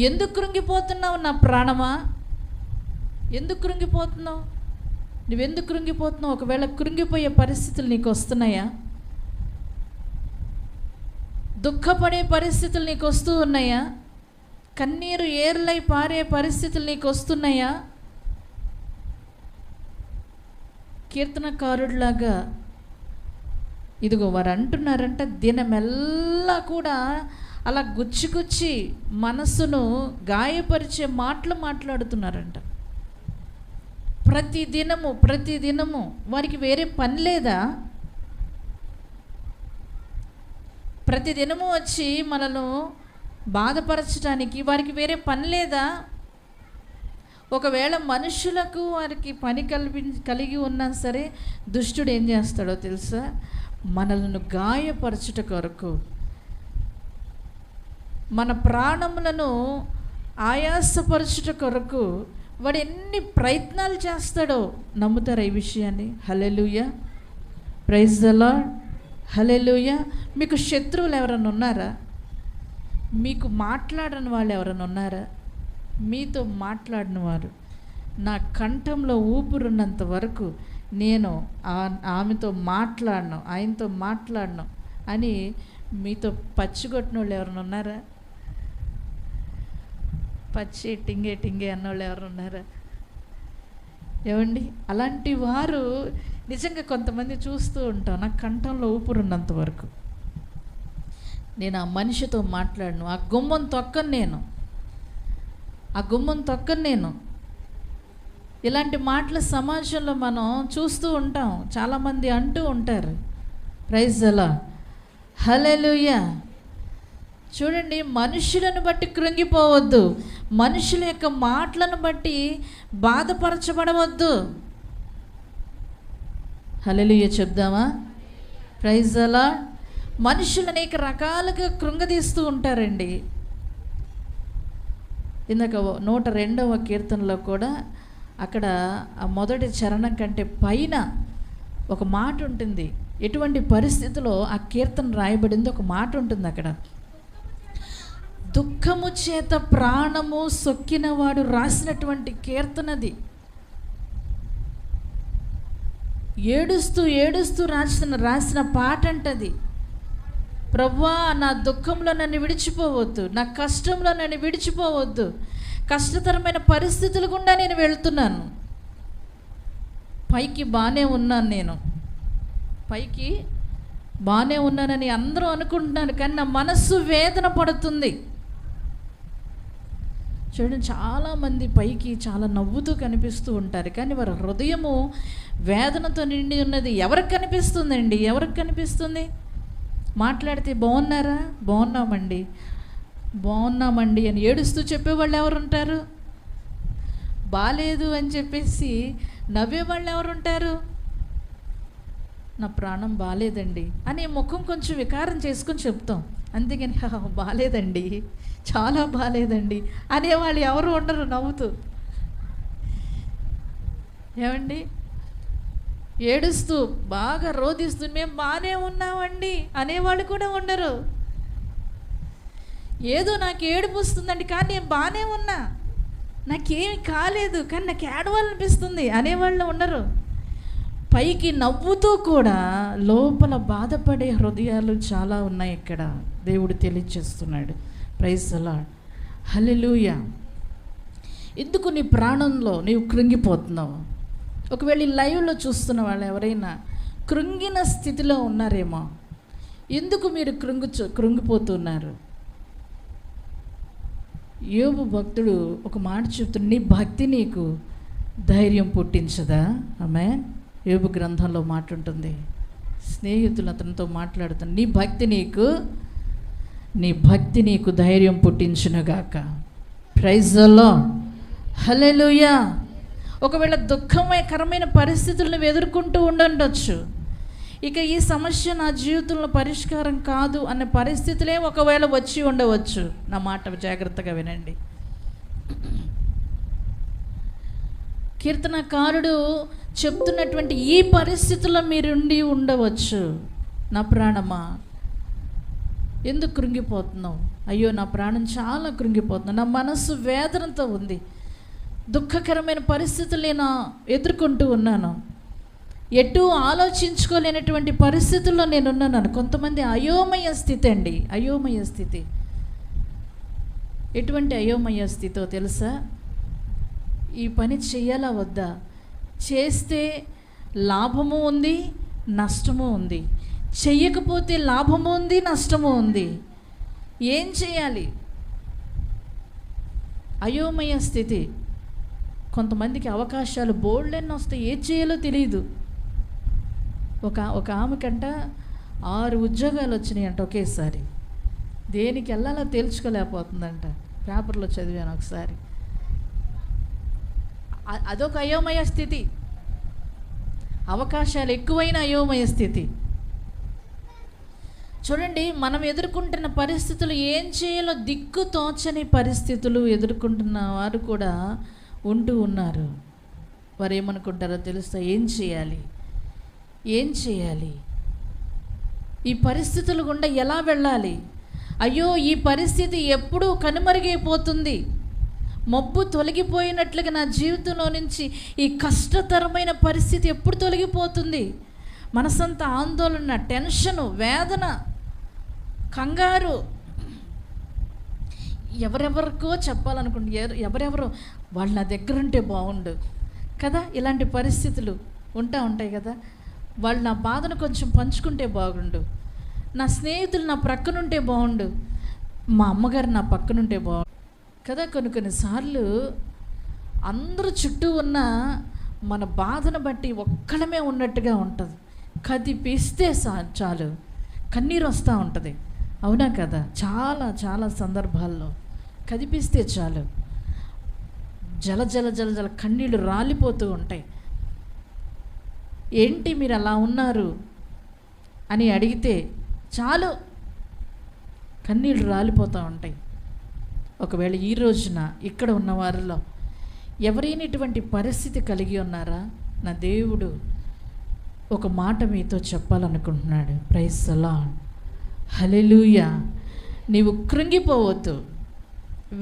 ఎందుకు కృంగిపోతున్నావు నా ప్రాణమా? ఎందుకు కృంగిపోతున్నావు? నువ్వెందుకు కృంగిపోతున్నావు? ఒకవేళ కృంగిపోయే పరిస్థితులు నీకు వస్తున్నాయా? దుఃఖపడే పరిస్థితులు నీకు వస్తూ ఉన్నాయా? కన్నీరు ఏర్లై పారే పరిస్థితులు నీకు వస్తున్నాయా? కీర్తనకారుడిలాగా ఇదిగో వారు అంటున్నారంట, దినమెల్లా కూడా అలా గుచ్చి మనస్సును గాయపరిచే మాటలు మాట్లాడుతున్నారంట. ప్రతిదినము వారికి వేరే పని లేదా? ప్రతిదినము వచ్చి మనను బాధపరచడానికి వారికి వేరే పని లేదా? ఒకవేళ మనుషులకు వారికి పని కలిగి ఉన్నా సరే, దుష్టుడు ఏం చేస్తాడో తెలుసా? మనలను గాయపరచుట కొరకు, మన ప్రాణములను ఆయాసపరచుట కొరకు వాడు ఎన్ని ప్రయత్నాలు చేస్తాడో. నమ్ముతారా ఈ విషయాన్ని? హల్లెలూయా, ప్రైజ్ ద లార్డ్, హల్లెలూయా. మీకు శత్రువులు ఎవరైనా ఉన్నారా? మీకు మాట్లాడని వాళ్ళు ఎవరైనా ఉన్నారా? మీతో మాట్లాడిన వారు, నా కంఠంలో ఊపిరున్నంత వరకు నేను ఆమెతో మాట్లాడను, ఆయనతో మాట్లాడను అని మీతో పచ్చిగొట్టిన వాళ్ళు ఎవరైనా ఉన్నారా? పచ్చి టింగే అన్నోళ్ళు ఎవరు ఉన్నారా? ఏమండి, అలాంటి వారు నిజంగా కొంతమంది చూస్తూ ఉంటాం. నా కంఠంలో ఊపిరున్నంత వరకు నేను ఆ మనిషితో మాట్లాడను, ఆ గుమ్మం తొక్కను నేను. ఇలాంటి మాటలు సమాజంలో మనం చూస్తూ ఉంటాం. చాలామంది అంటూ ఉంటారు. Praise the lord, hallelujah. చూడండి, మనుషులను బట్టి కృంగిపోవద్దు, మనుషుల యొక్క మాటలను బట్టి బాధపరచబడవద్దు. హల్లెలూయా చెప్దామా? Praise the lord. మనుషులు అనేక రకాలుగా కృంగదీస్తూ ఉంటారండి. ఇందాక 102వ కీర్తనలో కూడా అక్కడ ఆ మొదటి చరణం కంటే పైన ఒక మాట ఉంటుంది. ఎటువంటి పరిస్థితిలో ఆ కీర్తన రాయబడింది ఒక మాట ఉంటుంది అక్కడ. దుఃఖము చేత ప్రాణము సొక్కినవాడు రాసినటువంటి కీర్తనది. ఏడుస్తూ రాసిన పాట అంటది. ప్రభువా, నా దుఃఖంలో నన్ను విడిచిపోవద్దు, నా కష్టంలో నన్ను విడిచిపోవద్దు. కష్టతరమైన పరిస్థితుల గుండా నేను వెళ్తున్నాను. పైకి బాగానే ఉన్నానని అందరూ అనుకుంటున్నారు, కానీ నా మనస్సు వేదన పడుతుంది. చూడండి, చాలామంది పైకి చాలా నవ్వుతూ కనిపిస్తూ ఉంటారు, కానీ వారి హృదయము వేదనతో నిండి ఉన్నది. ఎవరికి కనిపిస్తుంది? మాట్లాడితే బాగున్నామండి అని ఏడుస్తూ చెప్పేవాళ్ళు ఎవరుంటారు? బాలేదు అని చెప్పేసి నవ్వేవాళ్ళు ఎవరుంటారు? నా ప్రాణం బాలేదండి అని ముఖం కొంచెం వికారం చేసుకొని చెప్తాం. అంతేగాని బాలేదండి, చాలా బాలేదండి అనేవాళ్ళు ఎవరు ఉండరు నవ్వుతూ. ఏమండి, ఏడుస్తూ బాగా రోధిస్తూ మేము బాగానే ఉన్నామండి అనేవాళ్ళు కూడా ఉండరు. ఏదో నాకు ఏడుపు వస్తుందండి, కానీ నేను బాగానే ఉన్నా, నాకేమి కాలేదు, కానీ నాకు ఏడవాలనిపిస్తుంది అనేవాళ్ళు ఉండరు. పైకి నవ్వుతూ కూడా లోపల బాధపడే హృదయాలు చాలా ఉన్నాయి. ఇక్కడ దేవుడు తెలియచేస్తున్నాడు. ప్రైజ్ ద లార్డ్, హల్లెలూయా. ఎందుకు నీ ప్రాణంలో నీవు కృంగిపోతున్నావు? ఒకవేళ ఈ లైవ్లో చూస్తున్న వాళ్ళు ఎవరైనా కృంగిన స్థితిలో ఉన్నారేమో. ఎందుకు మీరు కృంగిపోతున్నారు? యోబు భక్తుడు ఒక మాట చెప్తున్నాడు, నీ భక్తి నీకు ధైర్యం పుట్టించదా? ఆమేన్. యోబు గ్రంథంలో మాట ఉంటుంది. స్నేహితులు అతనితో మాట్లాడుతాను, నీ భక్తి నీకు ధైర్యం పుట్టించునుగాక. ప్రైజ్ ద లార్డ్, హల్లెలూయా. ఒకవేళ దుఃఖమయకరమైన పరిస్థితులను ఎదుర్కొంటూ ఉండొచ్చు. ఇక ఈ సమస్య నా జీవితంలో పరిష్కారం కాదు అనే పరిస్థితులే ఒకవేళ వచ్చి ఉండవచ్చు. నా మాట జాగ్రత్తగా వినండి. కీర్తనకారుడు చెప్తున్నటువంటి ఈ పరిస్థితుల్లో మీరుండి ఉండవచ్చు. నా ప్రాణమా, ఎందుకు కృంగిపోతున్నావు? అయ్యో నా ప్రాణం చాలా కృంగిపోతుంది, నా మనస్సు వేదనతో ఉంది, దుఃఖకరమైన పరిస్థితులు నేను ఎదుర్కొంటూ ఉన్నాను, ఎటు ఆలోచించుకోలేనటువంటి పరిస్థితుల్లో నేనున్నాను. కొంతమంది అయోమయ స్థితి అండి, అయోమయ స్థితి. ఎటువంటి అయోమయ స్థితో తెలుసా? ఈ పని చెయ్యాలా వద్దా, చేస్తే లాభము ఉంది నష్టము ఉంది, చెయ్యకపోతే లాభము ఉంది నష్టము ఉంది, ఏం చేయాలి? అయోమయ స్థితి. కొంతమందికి అవకాశాలు బోల్డెన్ని వస్తాయి, ఏం చేయాలో తెలియదు. ఒక ఆమెకంట 6 ఉద్యోగాలు వచ్చినాయంట ఒకేసారి. దేనికి వెళ్ళాలో తేల్చుకోలేకపోతుందంట. పేపర్లో చదివాను ఒకసారి. అదొక అయోమయ స్థితి, అవకాశాలు ఎక్కువైన అయోమయ స్థితి. చూడండి, మనం ఎదుర్కొంటున్న పరిస్థితులు, ఏం చేయాలో దిక్కు తోచని పరిస్థితులు ఎదుర్కొంటున్న వారు కూడా ఉంటూ ఉన్నారు. వారు ఏమనుకుంటారో తెలుస్తా, ఏం చేయాలి, ఏం చేయాలి, ఈ పరిస్థితుల గుండా ఎలా వెళ్ళాలి? అయ్యో ఈ పరిస్థితి ఎప్పుడూ కనుమరుగైపోతుంది, మబ్బు తొలగిపోయినట్లుగా నా జీవితంలో నుంచి ఈ కష్టతరమైన పరిస్థితి ఎప్పుడు తొలగిపోతుంది? మనసంతా ఆందోళన, టెన్షను, వేదన, కంగారు. ఎవరెవరికో చెప్పాలనుకుంటే ఎవరెవరో వాళ్ళు నా దగ్గర ఉంటే బాగుండు కదా. ఇలాంటి పరిస్థితులు ఉంటాయి కదా. వాళ్ళు నా బాధను కొంచెం పంచుకుంటే బాగుండు, నా స్నేహితులు నా ప్రక్కనుంటే బాగుండు, మా అమ్మగారు నా పక్కనుంటే బాగుండు కదా. కొన్నిసార్లు అందరూ చుట్టూ ఉన్న మన బాధను బట్టి ఒక్కడమే ఉన్నట్టుగా ఉంటుంది. కదిపిస్తే చాలు కన్నీరు వస్తూ ఉంటుంది, అవునా కదా. చాలా చాలా సందర్భాల్లో కదిపిస్తే చాలు జల జల జల జల కన్నీళ్ళు రాలిపోతూ ఉంటాయి. ఏంటి మీరు అలా ఉన్నారు అని అడిగితే చాలు కన్నీళ్ళు రాలిపోతూ ఉంటాయి. ఒకవేళ ఈ రోజున ఇక్కడ ఉన్న వారిలో ఎవరైనా ఇటువంటి పరిస్థితి కలిగి ఉన్నారా? నా దేవుడు ఒక మాట మీతో చెప్పాలనుకుంటున్నాడు. ప్రైజ్ ది లార్డ్, హల్లెలూయా. నీవు కృంగిపోవద్దు.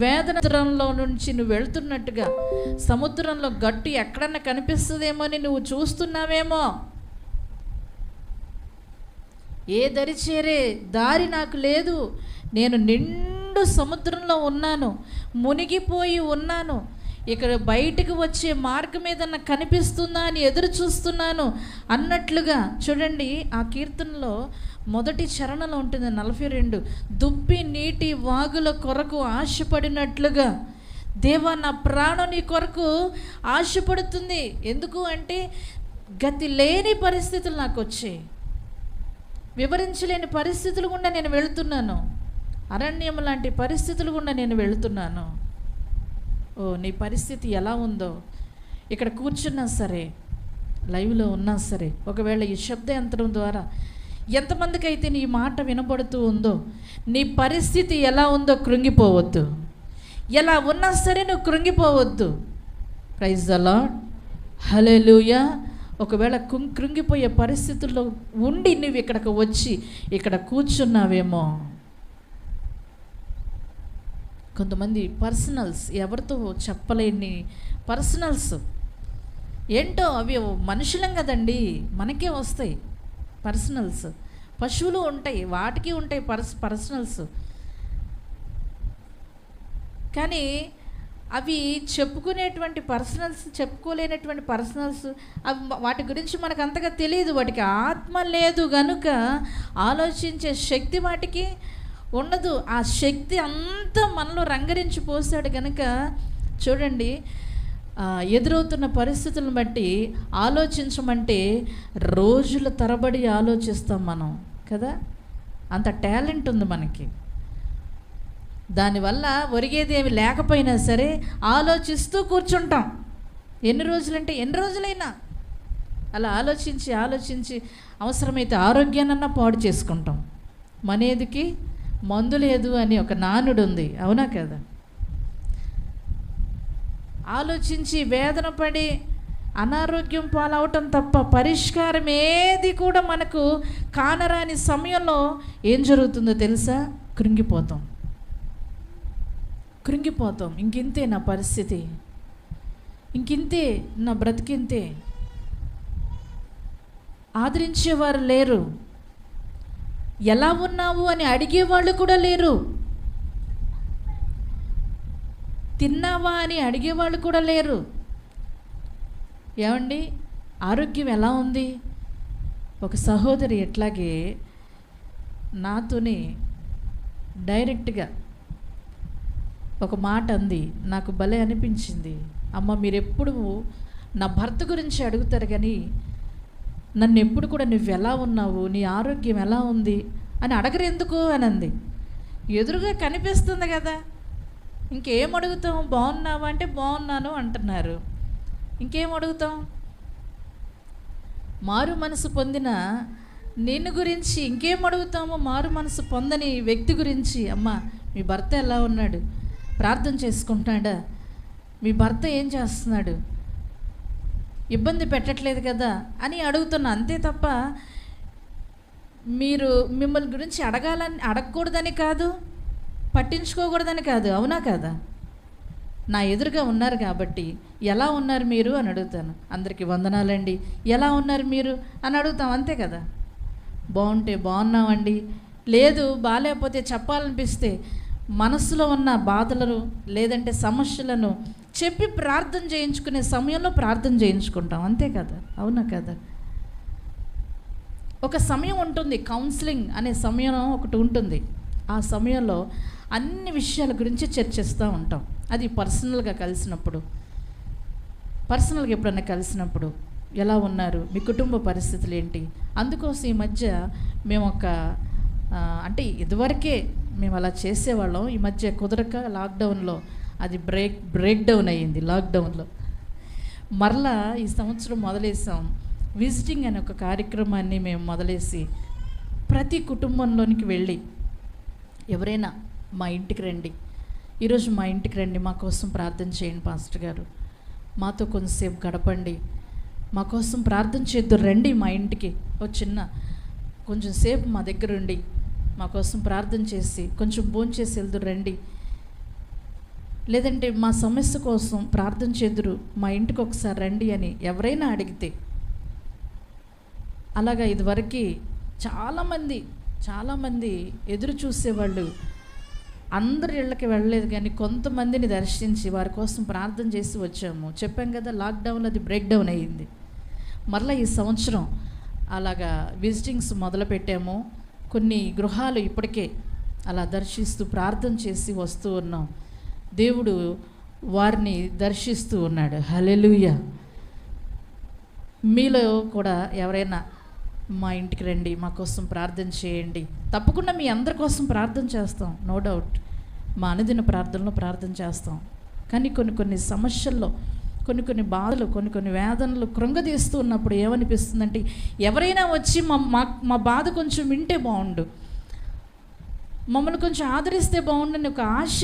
వేదనలో నుంచి నువ్వు వెళ్తున్నట్టుగా సముద్రంలో గట్టు ఎక్కడన్నా కనిపిస్తుందేమో అని నువ్వు చూస్తున్నావేమో. ఏ దరి చేరే దారి నాకు లేదు, నేను నిండు సముద్రంలో ఉన్నాను, మునిగిపోయి ఉన్నాను, ఇక్కడ బయటకు వచ్చే మార్గం ఏదన్నా కనిపిస్తుందా అని ఎదురు చూస్తున్నాను అన్నట్లుగా. చూడండి, ఆ కీర్తనలో మొదటి చరణంలో ఉంటుంది 42, దుప్పి నీటి వాగుల కొరకు ఆశపడినట్లుగా. దేవా, నా ప్రాణం నీ కొరకు ఆశపడుతుంది. ఎందుకు అంటే గతి లేని పరిస్థితులు నాకు వచ్చాయి, వివరించలేని పరిస్థితులు గుండా నేను వెళుతున్నాను, అరణ్యం లాంటి పరిస్థితులు గుండా నేను వెళుతున్నాను. ఓ, నీ పరిస్థితి ఎలా ఉందో ఇక్కడ కూర్చున్నా సరే, లైవ్లో ఉన్నా సరే, ఒకవేళ ఈ శబ్ద యంత్రం ద్వారా ఎంతమందికి అయితే నీ మాట వినబడుతూ ఉందో, నీ పరిస్థితి ఎలా ఉందో కృంగిపోవద్దు. ఎలా ఉన్నా సరే నువ్వు కృంగిపోవద్దు. ప్రైజ్ ది లార్డ్, హల్లెలూయా. ఒకవేళ కృంగిపోయే పరిస్థితుల్లో ఉండి నువ్వు ఇక్కడికి వచ్చి ఇక్కడ కూర్చున్నావేమో. కొంతమంది పర్సనల్స్, ఎవరితో చెప్పలేని పర్సనల్స్ ఏంటో, అవి మనుషులం కదండి, మనకే వస్తాయి పర్సనల్స్. పశువులు ఉంటాయి, వాటికి ఉంటాయి పర్సనల్స్. కానీ అవి చెప్పుకునేటువంటి పర్సనల్స్, చెప్పుకోలేనటువంటి పర్సనల్స్, అవి వాటి గురించి మనకు అంతగా తెలియదు. వాటికి ఆత్మ లేదు గనుక ఆలోచించే శక్తి వాటికి ఉండదు. ఆ శక్తి అంతా మనలో రంగరించి పోసాడు కనుక చూడండి, ఎదురవుతున్న పరిస్థితులను బట్టి ఆలోచించమంటే రోజుల తరబడి ఆలోచిస్తాం మనం కదా. అంత టాలెంట్ ఉంది మనకి. దానివల్ల ఒరిగేది ఏమి లేకపోయినా సరే ఆలోచిస్తూ కూర్చుంటాం. ఎన్ని రోజులంటే ఎన్ని రోజులైనా అలా ఆలోచించి ఆలోచించి అవసరమైతే ఆరోగ్యాన్నన్నా పాడు చేసుకుంటాం. మనేదికి మందు లేదు అని ఒక నానుడు ఉంది, అవునా కదా. ఆలోచించి వేదన పడి అనారోగ్యం పాలవటం తప్ప పరిష్కారం ఏది కూడా మనకు కానరాని సమయంలో ఏం జరుగుతుందో తెలుసా? కృంగిపోతాం. ఇంకింతే నా పరిస్థితి, ఇంకింతే నా బ్రతికింతే, ఆదరించేవారు లేరు, ఎలా ఉన్నావు అని అడిగేవాళ్ళు కూడా లేరు, తిన్నావా అని అడిగేవాళ్ళు కూడా లేరు. ఏమండి, ఆరోగ్యం ఎలా ఉంది? ఒక సహోదరి ఎట్లాగే నాతోనే డైరెక్ట్గా ఒక మాట అంది, నాకు భలే అనిపించింది. అమ్మ, మీరు ఎప్పుడు నా భర్త గురించి అడుగుతారు కానీ నన్ను ఎప్పుడు కూడా నువ్వు ఎలా ఉన్నావు, నీ ఆరోగ్యం ఎలా ఉంది అని అడగరు ఎందుకు అని అంది. ఎదురుగా కనిపిస్తుంది కదా, ఇంకేం అడుగుతాం? బాగున్నావా అంటే బాగున్నాను అంటున్నారు. ఇంకేం అడుగుతాం? మారు మనసు పొందిన నిన్ను గురించి ఇంకేం అడుగుతాము? మారు మనసు పొందని వ్యక్తి గురించి, అమ్మ మీ భర్త ఎలా ఉన్నాడు, ప్రార్థన చేసుకుంటున్నాడా, మీ భర్త ఏం చేస్తున్నాడు, ఇబ్బంది పెట్టట్లేదు కదా అని అడుగుతున్నా. అంతే తప్ప మీరు మిమ్మల్ని గురించి అడగకూడదని కాదు, పట్టించుకోకూడదని కాదు. అవునా కాదా? నా ఎదురుగా ఉన్నారు కాబట్టి ఎలా ఉన్నారు మీరు అని అడుగుతాను. అందరికీ వందనాలండి, ఎలా ఉన్నారు మీరు అని అడుగుతాం, అంతే కదా. బాగుంటే బాగున్నామండి, లేదు బాగాలేకపోతే చెప్పాలనిపిస్తే మనసులో ఉన్న బాధలను లేదంటే సమస్యలను చెప్పి ప్రార్థన చేయించుకునే సమయంలో ప్రార్థన చేయించుకుంటాం, అంతే కదా. అవునా కదా? ఒక సమయం ఉంటుంది, కౌన్సిలింగ్ అనే సమయం ఒకటి ఉంటుంది. ఆ సమయంలో అన్ని విషయాల గురించి చర్చిస్తూ ఉంటాం. అది పర్సనల్గా ఎప్పుడన్నా కలిసినప్పుడు ఎలా ఉన్నారు, మీ కుటుంబ పరిస్థితులు ఏంటి. అందుకోసం ఈ మధ్య మేము అంటే ఇదివరకే మేము అలా చేసేవాళ్ళం, ఈ మధ్య కుదరక లాక్డౌన్లో అది బ్రేక్ డౌన్ అయ్యింది. లాక్డౌన్లో మరలా ఈ సంవత్సరం మొదలేసాం. విజిటింగ్ అనే ఒక కార్యక్రమాన్ని మేము మొదలేసి ప్రతి కుటుంబంలోనికి వెళ్ళి, ఎవరైనా మా ఇంటికి రండి, ఈరోజు మా ఇంటికి రండి, మా కోసం ప్రార్థన చేయండి పాస్టర్ గారు, మాతో కొంచెంసేపు గడపండి, మా కోసం ప్రార్థన చేద్దురు రండి, మా ఇంటికి కొంచెం సేపు మా దగ్గర ఉండి మా కోసం ప్రార్థన చేసి కొంచెం భోంచేసి వెళ్దురు రండి, లేదంటే మా సమస్య కోసం ప్రార్థన చేద్దురు, మా ఇంటికి ఒకసారి రండి అని ఎవరైనా అడిగితే, అలాగా ఇదివరకు చాలామంది ఎదురు చూసేవాళ్ళు. అందరి ఇళ్ళకి వెళ్ళలేదు కానీ కొంతమందిని దర్శించి వారి కోసం ప్రార్థన చేసి వచ్చాము. చెప్పాం కదా, లాక్డౌన్లో అది బ్రేక్ డౌన్ అయ్యింది. మరలా ఈ సంవత్సరం అలాగా విజిటింగ్స్ మొదలుపెట్టాము. కొన్ని గృహాలు ఇప్పటికే అలా దర్శిస్తూ ప్రార్థన చేసి వస్తూ ఉన్నాం. దేవుడు వారిని దర్శిస్తూ ఉన్నాడు. హల్లెలూయా. మీలో కూడా ఎవరైనా మా ఇంటికి రండి, మా కోసం ప్రార్థన చేయండి, తప్పకుండా మీ అందరి కోసం ప్రార్థన చేస్తాం, నో డౌట్. మా అనుదిన ప్రార్థనలో ప్రార్థన చేస్తాం. కానీ కొన్ని సమస్యల్లో కొన్ని బాధలు కొన్ని వేదనలు కృంగదీస్తూ ఉన్నప్పుడు ఏమనిపిస్తుందంటే, ఎవరైనా వచ్చి మా బాధ కొంచెం వింటే బాగుండు, మమ్మల్ని కొంచెం ఆదరిస్తే బాగుండని ఒక ఆశ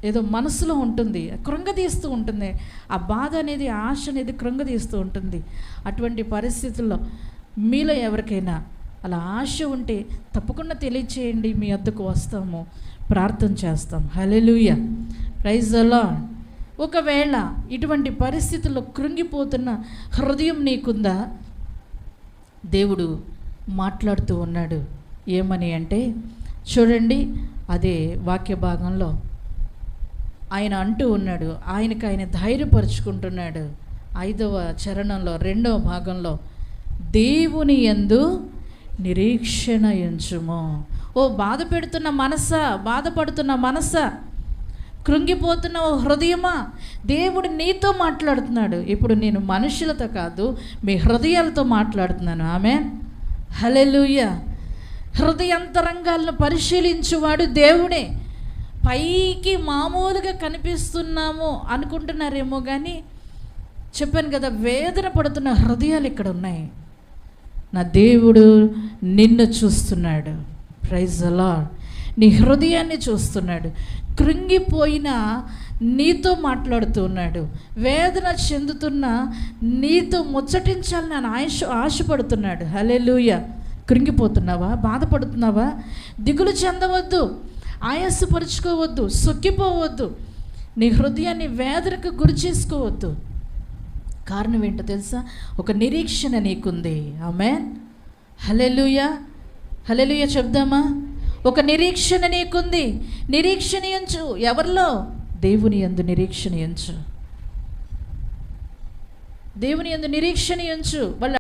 ఏదో మనసులో ఉంటుంది, కృంగదీస్తూ ఉంటుంది. ఆ బాధ అనేది, ఆశ అనేది కృంగదీస్తూ ఉంటుంది. అటువంటి పరిస్థితుల్లో మీలో ఎవరికైనా అలా ఆశ ఉంటే తప్పకుండా తెలియచేయండి, మీ వద్దకు వస్తాము, ప్రార్థన చేస్తాం. హల్లెలూయా, ప్రైజ్ ది లార్డ్. ఒకవేళ ఇటువంటి పరిస్థితుల్లో కృంగిపోతున్న హృదయం నీకుందా? దేవుడు మాట్లాడుతూ ఉన్నాడు. ఏమని అంటే చూడండి, అదే వాక్య భాగంలో ఆయన అంటూ ఉన్నాడు, ఆయన ధైర్యపరుచుకుంటున్నాడు. 5వ చరణంలో 2వ భాగంలో, దేవుని యందు నిరీక్షణ ఉంచుము. ఓ బాధపడుతున్న మనసా, కృంగిపోతున్న ఓ హృదయమా, దేవుడు నీతో మాట్లాడుతున్నాడు. ఇప్పుడు నేను మనుషులతో కాదు, మీ హృదయాలతో మాట్లాడుతున్నాను. ఆమేన్, హల్లెలూయా. హృదయాంతరంగాలను పరిశీలించువాడు దేవుడే. పైకి మామూలుగా కనిపిస్తున్నాము అనుకుంటున్నారేమో కానీ చెప్పాను కదా, వేదన పడుతున్న హృదయాలు ఇక్కడ ఉన్నాయి. నా దేవుడు నిన్ను చూస్తున్నాడు. Praise the lord. నీ హృదయాన్ని చూస్తున్నాడు. కృంగిపోయిన నీతో మాట్లాడుతూ ఉన్నాడు. వేదన చెందుతున్న నీతో ముచ్చటించాలని నేను ఆశపడుతున్నాడు. హల్లెలూయా. కృంగిపోతున్నావా? బాధపడుతున్నావా? దిగులు చెందవద్దు, ఆయాసపరుచుకోవద్దు, సొక్కిపోవద్దు, నీ హృదయాన్ని వేదనకు గురి చేసుకోవద్దు. కారణం ఏంటో తెలుసా? ఒక నిరీక్షణ నీకుంది. ఆమేన్. హల్లెలూయా. హల్లెలూయా చెప్దామా? ఒక నిరీక్షణ నీకుంది. నిరీక్షణ ఉంచు. ఎవరిలో? దేవుని యందు నిరీక్షణ ఉంచు. దేవుని యందు నిరీక్షణ ఉంచు. వాళ్ళు